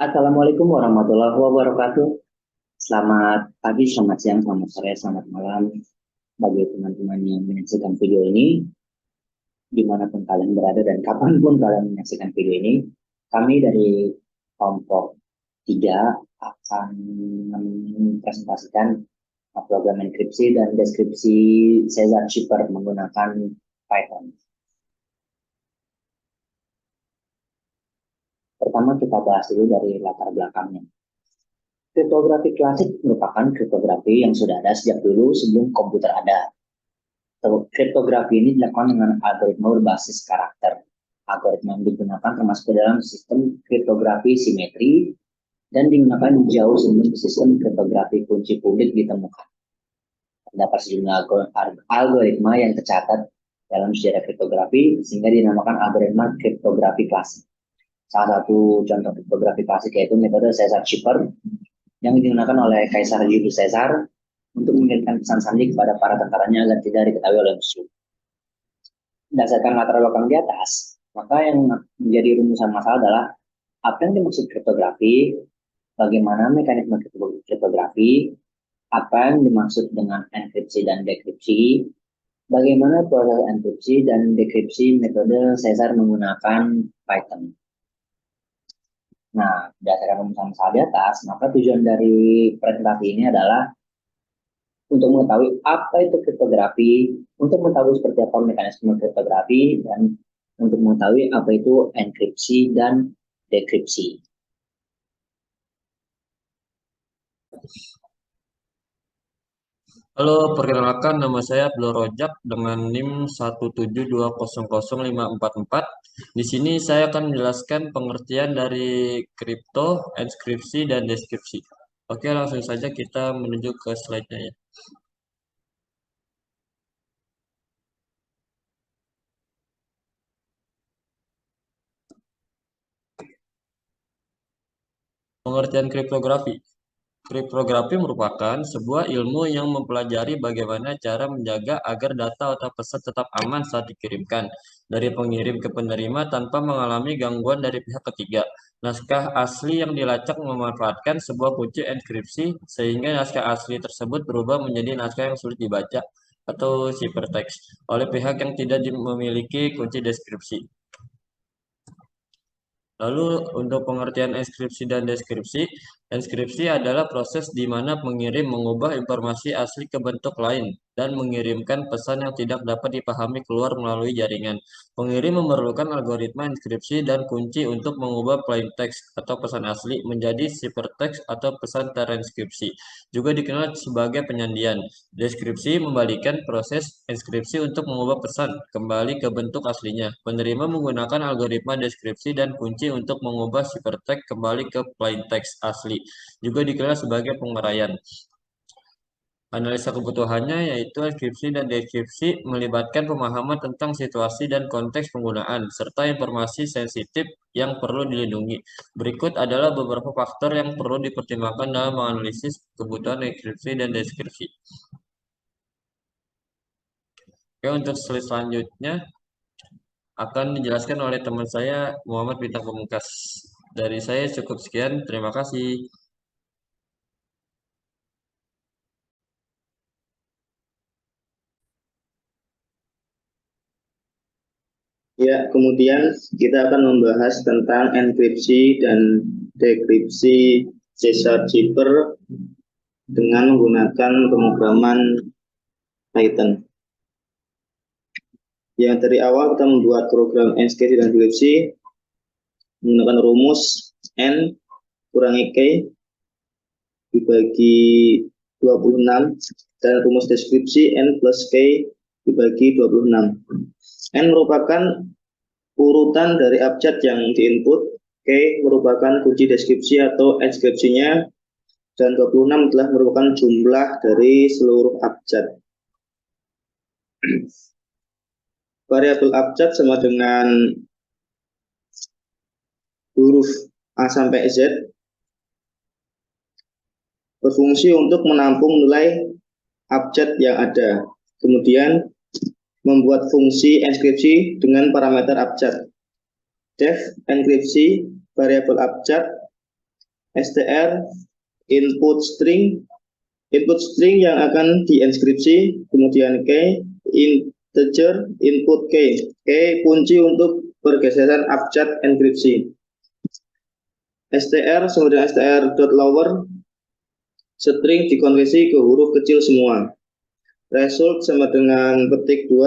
Assalamualaikum warahmatullahi wabarakatuh. Selamat pagi, selamat siang, selamat sore, selamat malam bagi teman-teman yang menyaksikan video ini, dimanapun kalian berada dan kapanpun kalian menyaksikan video ini. Kami dari kelompok 3 akan mempresentasikan program enkripsi dan deskripsi Caesar Shipper menggunakan Python. Pertama kita bahas dulu dari latar belakangnya. Kriptografi klasik merupakan kriptografi yang sudah ada sejak dulu sebelum komputer ada. Kriptografi ini dilakukan dengan algoritma berbasis karakter. Algoritma yang digunakan termasuk dalam sistem kriptografi simetri dan digunakan jauh sebelum sistem kriptografi kunci publik ditemukan. Terdapat sejumlah algoritma yang tercatat dalam sejarah kriptografi sehingga dinamakan algoritma kriptografi klasik. Salah satu contoh kriptografi klasik yaitu metode Caesar Shipper yang digunakan oleh Kaisar Julius Caesar untuk mengirimkan pesan sandi kepada para tentaranya agar tidak diketahui oleh musuh. Berdasarkan latar belakang di atas, maka yang menjadi rumusan masalah adalah apa yang dimaksud kriptografi, bagaimana mekanisme kriptografi, apa yang dimaksud dengan enkripsi dan dekripsi, bagaimana proses enkripsi dan dekripsi metode Caesar menggunakan Python. Nah, berdasarkan rumusan masalah di atas, maka tujuan dari presentasi ini adalah untuk mengetahui apa itu kriptografi, untuk mengetahui seperti apa mekanisme kriptografi, dan untuk mengetahui apa itu enkripsi dan dekripsi. Halo, perkenalkan nama saya Abdul Rojak dengan NIM 172000544. Di sini saya akan menjelaskan pengertian dari kripto, inskripsi, dan deskripsi. Oke, langsung saja kita menuju ke slide-nya ya. Pengertian kriptografi. Kriptografi merupakan sebuah ilmu yang mempelajari bagaimana cara menjaga agar data atau pesan tetap aman saat dikirimkan dari pengirim ke penerima tanpa mengalami gangguan dari pihak ketiga. Naskah asli yang dilacak memanfaatkan sebuah kunci enkripsi sehingga naskah asli tersebut berubah menjadi naskah yang sulit dibaca atau ciphertext oleh pihak yang tidak memiliki kunci deskripsi. Lalu untuk pengertian inskripsi dan deskripsi, inskripsi adalah proses di mana pengirim mengubah informasi asli ke bentuk lain dan mengirimkan pesan yang tidak dapat dipahami keluar melalui jaringan. Pengirim memerlukan algoritma inskripsi dan kunci untuk mengubah plain text atau pesan asli menjadi ciphertext atau pesan transkripsi. Juga dikenal sebagai penyandian. Deskripsi membalikan proses inskripsi untuk mengubah pesan kembali ke bentuk aslinya. Penerima menggunakan algoritma deskripsi dan kunci untuk mengubah ciphertext kembali ke plain text asli. Juga dikenal sebagai penguraian. Analisa kebutuhannya yaitu inskripsi dan deskripsi melibatkan pemahaman tentang situasi dan konteks penggunaan, serta informasi sensitif yang perlu dilindungi. Berikut adalah beberapa faktor yang perlu dipertimbangkan dalam menganalisis kebutuhan inskripsi dan deskripsi. Oke, untuk slide selanjutnya akan dijelaskan oleh teman saya Muhammad Bintang Pamungkas. Dari saya cukup sekian, terima kasih. Ya, kemudian kita akan membahas tentang enkripsi dan dekripsi Caesar Shipper dengan menggunakan pemrograman Python. Yang dari awal kita membuat program enkripsi dan dekripsi menggunakan rumus N kurangi K dibagi 26 dan rumus deskripsi N plus K dibagi 26. N merupakan urutan dari abjad yang diinput, K merupakan kunci deskripsi atau inskripsinya, dan 26 telah merupakan jumlah dari seluruh abjad. Variabel abjad sama dengan huruf A sampai Z berfungsi untuk menampung nilai abjad yang ada. Kemudian membuat fungsi inskripsi dengan parameter abjad. Def enkripsi variabel abjad str input string yang akan dienkripsi, kemudian k integer input k kunci untuk pergeseran abjad enkripsi. str sama dengan str.lower, string dikonversi ke huruf kecil semua. Result sama dengan petik 2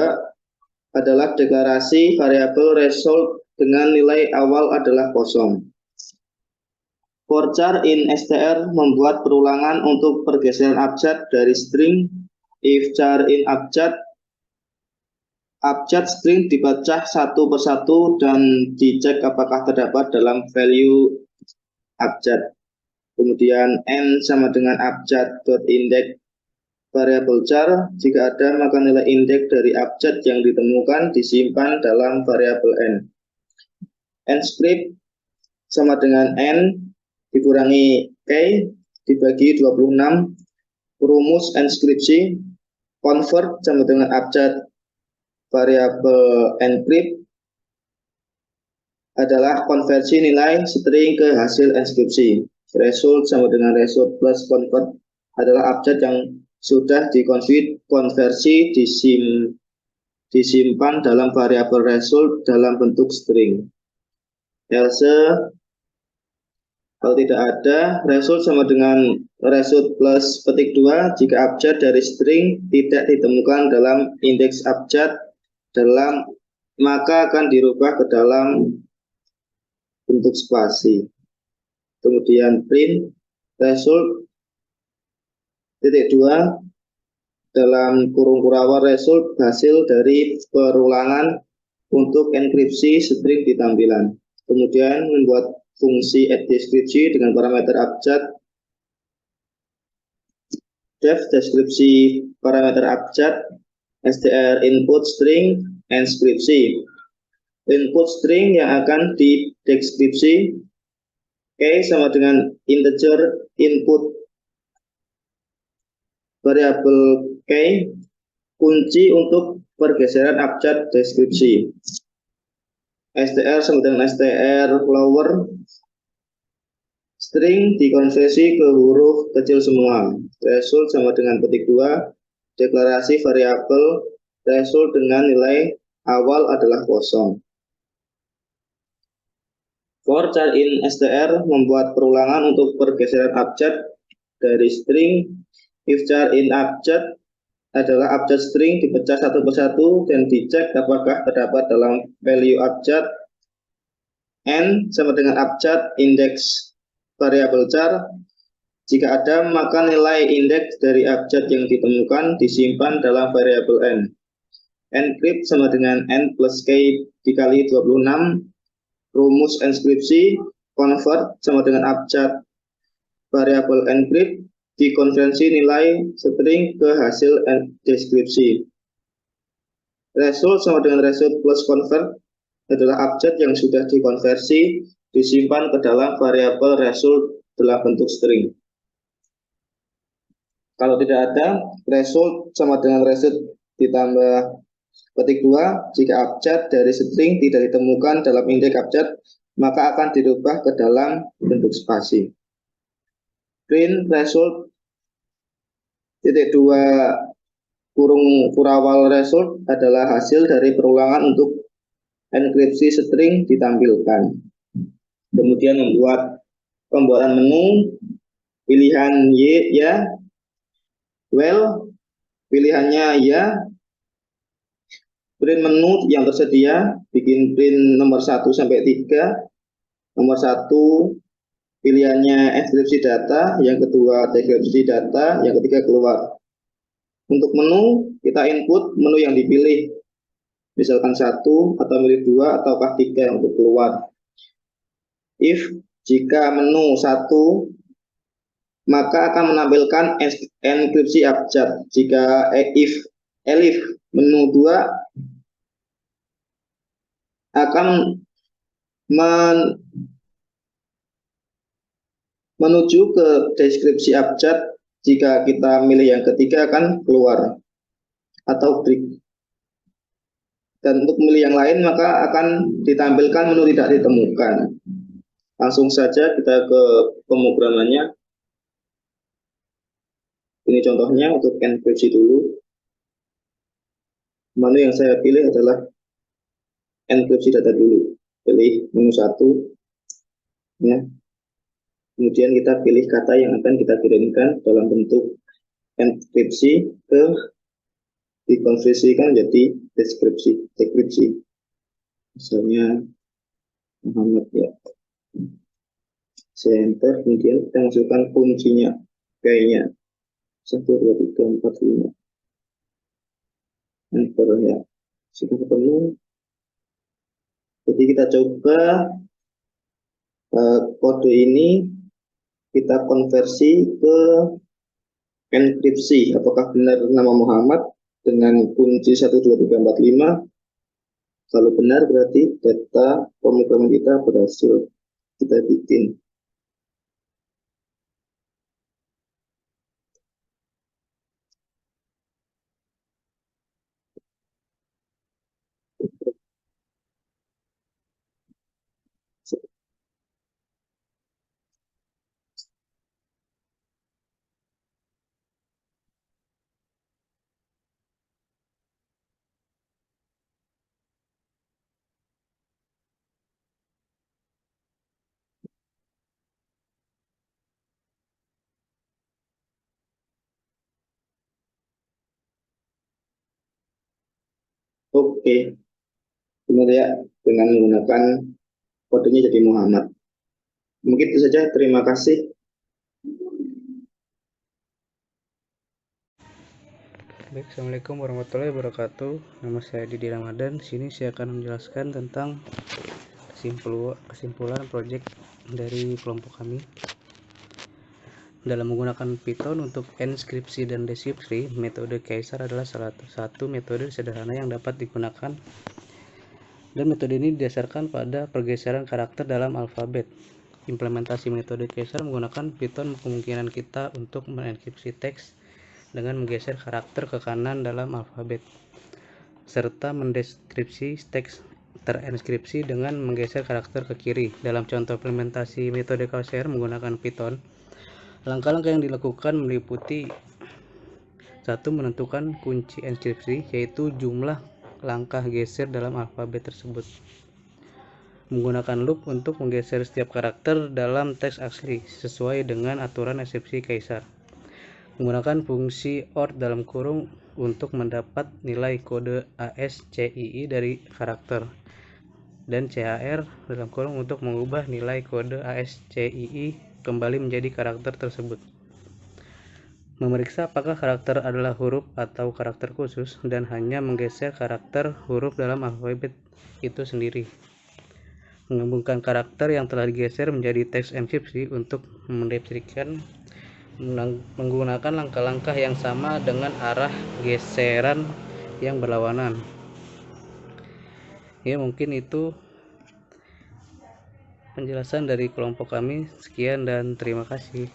adalah deklarasi variabel result dengan nilai awal adalah kosong. For char in str membuat perulangan untuk pergeseran abjad dari string. If char in abjad string dipecah satu persatu dan dicek apakah terdapat dalam value abjad. Kemudian n sama dengan abjad.index variabel char. Jika ada, maka nilai indeks dari abjad yang ditemukan disimpan dalam variabel n. Nscript sama dengan n dikurangi k dibagi 26. Rumus enskripsi. Convert sama dengan abjad variabel encrypt adalah konversi nilai string ke hasil enskripsi. Result sama dengan result plus convert adalah abjad yang sudah dikonversi disimpan dalam variabel result dalam bentuk string. Else kalau tidak ada, result sama dengan result plus petik 2 jika abjad dari string tidak ditemukan dalam indeks abjad maka akan dirubah ke dalam bentuk spasi. Kemudian print result titik 2 dalam kurung kurawal result hasil dari perulangan untuk enkripsi string di tampilan. Kemudian membuat fungsi add deskripsi dengan parameter abjad. Def deskripsi parameter abjad str input string enskripsi. Input string yang akan dideskripsi k sama dengan integer input variabel k kunci untuk pergeseran abjad deskripsi. str sama dengan str lower, string dikonversi ke huruf kecil semua. Result sama dengan petik 2 deklarasi variabel result dengan nilai awal adalah kosong. For char in str membuat perulangan untuk pergeseran abjad dari string. If char in abjad adalah abjad string dipecah satu persatu dan dicek apakah terdapat dalam value abjad. N sama dengan abjad indeks variabel char. Jika ada, maka nilai indeks dari abjad yang ditemukan disimpan dalam variabel n. Encrypt sama dengan n plus k dikali 26. Rumus enskripsi. Convert sama dengan abjad variabel encrypt dikonversi nilai string ke hasil deskripsi. Result sama dengan result plus convert adalah abjad yang sudah dikonversi disimpan ke dalam variabel result dalam bentuk string. Kalau tidak ada, result sama dengan result ditambah petik 2. Jika abjad dari string tidak ditemukan dalam indeks abjad, maka akan dirubah ke dalam bentuk spasi. Print result titik 2 kurung kurawal result adalah hasil dari perulangan untuk enkripsi string ditampilkan. Kemudian membuat pembuatan menu, pilihan ya, well, pilihannya ya, print menu yang tersedia, bikin print nomor 1 sampai 3. Nomor 1 pilihannya enkripsi data, yang kedua dekripsi data, yang ketiga keluar. Untuk menu kita input menu yang dipilih, misalkan 1 atau milih 2 ataukah 3 untuk keluar. If jika menu 1 maka akan menampilkan enkripsi abjad. Jika elif menu 2 akan menuju ke deskripsi abjad. Jika kita milih yang ketiga akan keluar atau break. Dan untuk memilih yang lain maka akan ditampilkan menu tidak ditemukan Langsung saja kita ke pemrogramannya. Ini contohnya untuk enkripsi dulu. Menu yang saya pilih adalah enkripsi data dulu. Pilih menu 1. Ya. Kemudian kita pilih kata yang akan kita kirimkan dalam bentuk enkripsi dikonversikan jadi dekripsi. Misalnya Muhammad ya. Saya enter, kemudian kita masukkan kuncinya kayaknya 1 2 3 4 5. Enter ya. Sudah ketemu. Jadi kita coba kode ini kita konversi ke enkripsi. Apakah benar nama Muhammad dengan kunci 1 2 3 4 5? Kalau benar berarti data pemrograman kita berhasil kita bikin. Oke, benar ya, dengan menggunakan kodenya jadi Muhammad. Mungkin itu saja, terima kasih. Baik, Assalamualaikum warahmatullahi wabarakatuh. Nama saya Didi Ramadan. Di sini saya akan menjelaskan tentang kesimpulan proyek dari kelompok kami. Dalam menggunakan Python untuk enskripsi dan deskripsi, metode Caesar adalah salah satu metode sederhana yang dapat digunakan. Dan metode ini didasarkan pada pergeseran karakter dalam alfabet. Implementasi metode Caesar menggunakan Python memungkinkan kita untuk mengenkripsi teks dengan menggeser karakter ke kanan dalam alfabet, serta mendeskripsi teks terenskripsi dengan menggeser karakter ke kiri. Dalam contoh implementasi metode Caesar menggunakan Python, langkah-langkah yang dilakukan meliputi 1. Menentukan kunci enskripsi, yaitu jumlah langkah geser dalam alfabet tersebut. Menggunakan loop untuk menggeser setiap karakter dalam teks asli sesuai dengan aturan enskripsi Caesar. Menggunakan fungsi OR dalam kurung untuk mendapat nilai kode ASCII dari karakter, dan CHR dalam kurung untuk mengubah nilai kode ASCII kembali menjadi karakter tersebut. Memeriksa apakah karakter adalah huruf atau karakter khusus, dan hanya menggeser karakter huruf dalam alfabet itu sendiri. Menggabungkan karakter yang telah digeser menjadi teks enkripsi untuk mendeskripsikan menggunakan langkah-langkah yang sama dengan arah geseran yang berlawanan. Ya, mungkin itu penjelasan dari kelompok kami. Sekian dan terima kasih.